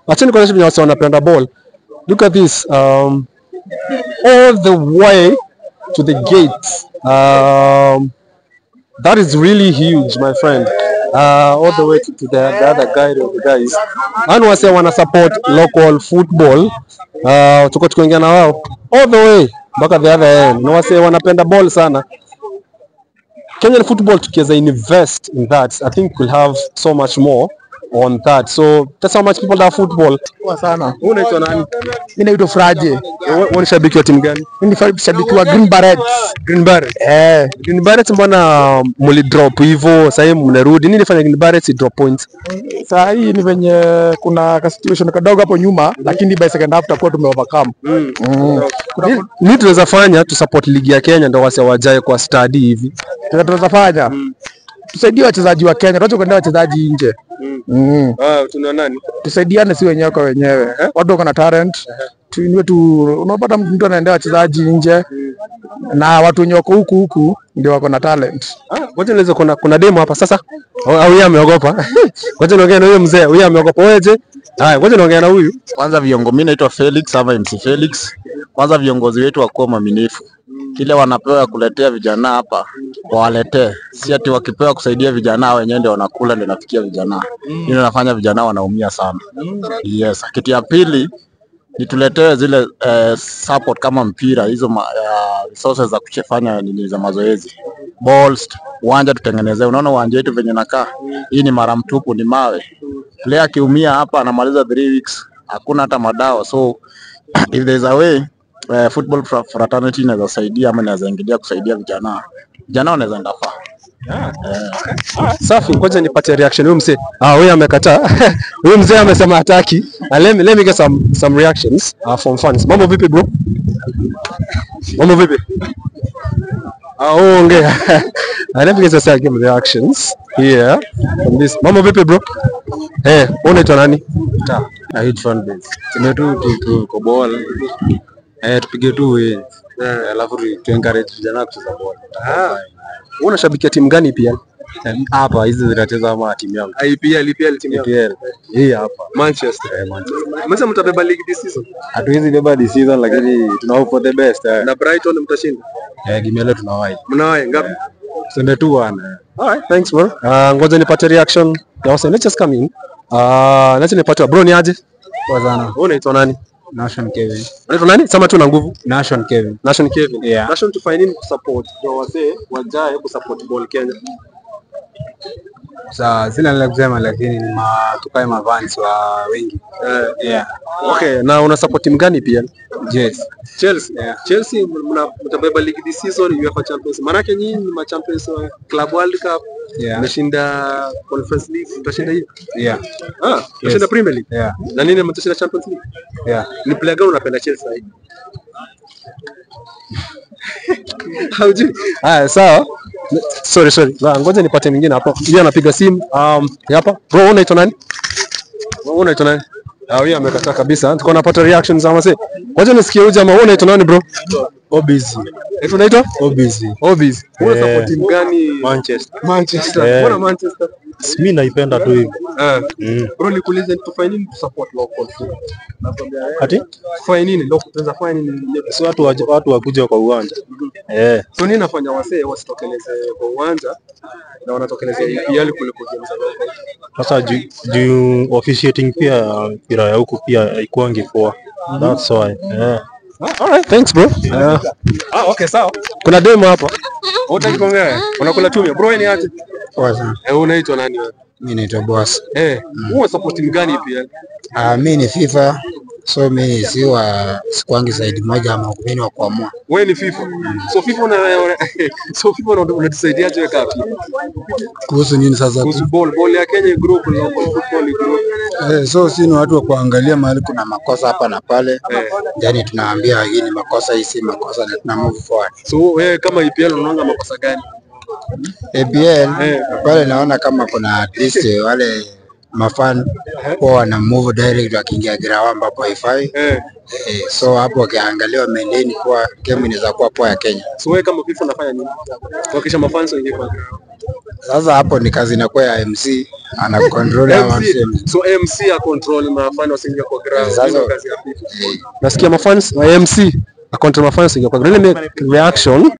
Acheni kwa sababu watu wanapenda ball. Look at this. All the way to the gates. That is really huge, my friend. All the way to the other guys. And wase wana support local football. Tuko tukiongea na wao all the way mpaka the other end. Na wase wanapenda ball sana. Kenyan football tukiweza invest in that, I think we'll have so much more on that. So that's how much people love football. Kwa sana. Wewe unaitwa nani? Mimi naitwa Fraje. Wewe ni shabiki wa timu gani? Mimi ni shabiki wa Green Berets. Green Berets. Green Berets mbona muli drop hivyo sasa hivi mnarudi? Nini fanya Green Berets drop points? Sasa hii ni venye kuna ka situation kadogo hapo nyuma, lakini by second half tutakuwa tumeovercome. Nini tunaweza fanya tu support ligi ya Kenya ndio wase wajae kwa study hivi? Tunaweza fanya. Tusaidie wachezaji wa Kenya, tunataka kuenda wachezaji nje. Tuna nani? Tusaidiane si wenyewe kwa wenyewe. Watu wako na talent. Tuinue tu, unapata mtu anaendea wachezaji nje. Na watu wenye wako huku ndio wako na talent. Ngoja niweze kuna demo hapa sasa. Au yeye ameogopa. Ngoja niongee na huyo mzee. Huyo ameogopa weje? Haya, ngoja niongee na huyu. Kwanza mimi naitwa Felix ama MC Felix. Kwanza viongozi wetu wakuwa waaminifu. Kile wanapewa kuletea vijana hapa wawaletee, si ati wakipewa kusaidia vijana wenyewe ndio wanakula ndio nafikia vijana. Hilo nafanya vijana wanaumia sana. Yes, kitu ya pili ni tuletewe zile support kama mpira hizo resources za kufanya nini za mazoezi. Balls, uwanja tutengenezee. Unaona uwanja wetu venye nakaa. Hii ni mara mtupu, ni mawe. Player akiumia hapa anamaliza 3 weeks, hakuna hata madawa. So if there is a way football fraternity inaweza saidia ama inaweza ingilia kusaidia vijana wanaweza ndafaa. Safi, ngoja nipate reaction huyu mzee. Huyu amekataa. Huyu mzee amesema hataki. Let me get some reactions from fans. Mambo vipi bro? Mambo vipi? Ongea. Let me get some reactions here from this. Mambo vipi bro? Unaitwa nani? Naitwa Base. Tumetu kwa ball. Tupige tu wins. Alafu tu encourage vijana kucheza ball. Unashabikia timu gani pia? Hapa hizi zinacheza ama timu yangu. IPL timu yangu. Hii hapa. Manchester. Msema mtabeba league this season? Hatuwezi beba this season lakini tuna hope for the best. Na Brighton mtashinda? Game leo tunawahi. Mnawahi ngapi? Tuseme tu bwana. Alright, thanks bro. Ngoja nipate reaction. Let's just come in. Let's nipate bro ni aje? Kwa sana. Unaitwa nani? Nation Kevin. Unaitwa nani? Sema tu na nguvu. Nation Kevin. Nation Kevin. Yeah. Nation tufanye nini kusupport kwa wazee wajae kusupport ball Kenya? Sasa sina la kusema lakini ni tukae mavans wa wengi. Yeah. Okay, na una support timu gani pia? Yes. Chelsea. Yeah. Chelsea mtabeba league this season, UEFA Champions. Maana yake nyinyi ni ma champions wa Club World Cup. Yeah. Mshinda Conference League, mtashinda hiyo? Yeah. Mtashinda Premier League. Yeah. Na nini mtashinda Champions League? Yeah. Ni player gani unapenda Chelsea hivi? Hauji. Sawa. Sorry. Ngoja nipate mwingine hapo. Yeye anapiga simu. Hapa. Bro, unaitwa nani? Unaitwa nani? Huyu amekataa kabisa. Tuko napata reactions za mase. Ngoja nisikie huyu jamaa. Unaitwa nani bro? Obizi. Unaitwa? Obizi. Una support timu gani? Manchester. Mbona Manchester? Mimi naipenda tu hivi. Bro, nikuulize tufanye nini to support local football? Ati? Tufanye nini? Tunaweza fanya nini? Si watu wakuja kwa uwanja. So nini nafanya wasee wasitokeleze kwa uwanja na wanatokeleza EPL kuliko games za local? Sasa juu officiating pia mpira ya huku pia haikuangi poa. That's why. Alright, thanks bro. Okay, sawa. Kuna demo hapa. Unataka kuongea? Unakula chumvi. Bro, ni aje? Poa. Unaitwa nani wewe? Mimi naitwa Boss. Wewe support timu gani pia? Mimi ni FIFA. So mimi sikuangi zaidi moja ama mimi wa kuamua. Wewe ni FIFA. So FIFA unatusaidiaje wewe kapi? Kuhusu nini sasa? Kuhusu ball ya Kenya group na football group. So si ni watu wa kuangalia mahali kuna makosa hapa na pale. Yaani tunaambia hii ni makosa, hii si makosa, na tuna move forward. So wewe kama EPL unaona makosa gani? EPL pale naona kama kuna at least wale mafan kwa na move direct wakiingia ground ambapo haifai. So hapo wakiangalia maintain kwa game inaweza kuwa poa ya Kenya. So wewe kama FIFA unafanya nini? Wakisha mafans wengi kwa Sasa hapo ni kazi inakuwa ya MC ana control ama MC. So MC a control mafans wasingia kwa ground. Sasa Nasikia mafans MC a control mafans wasingia kwa ground. Ile reaction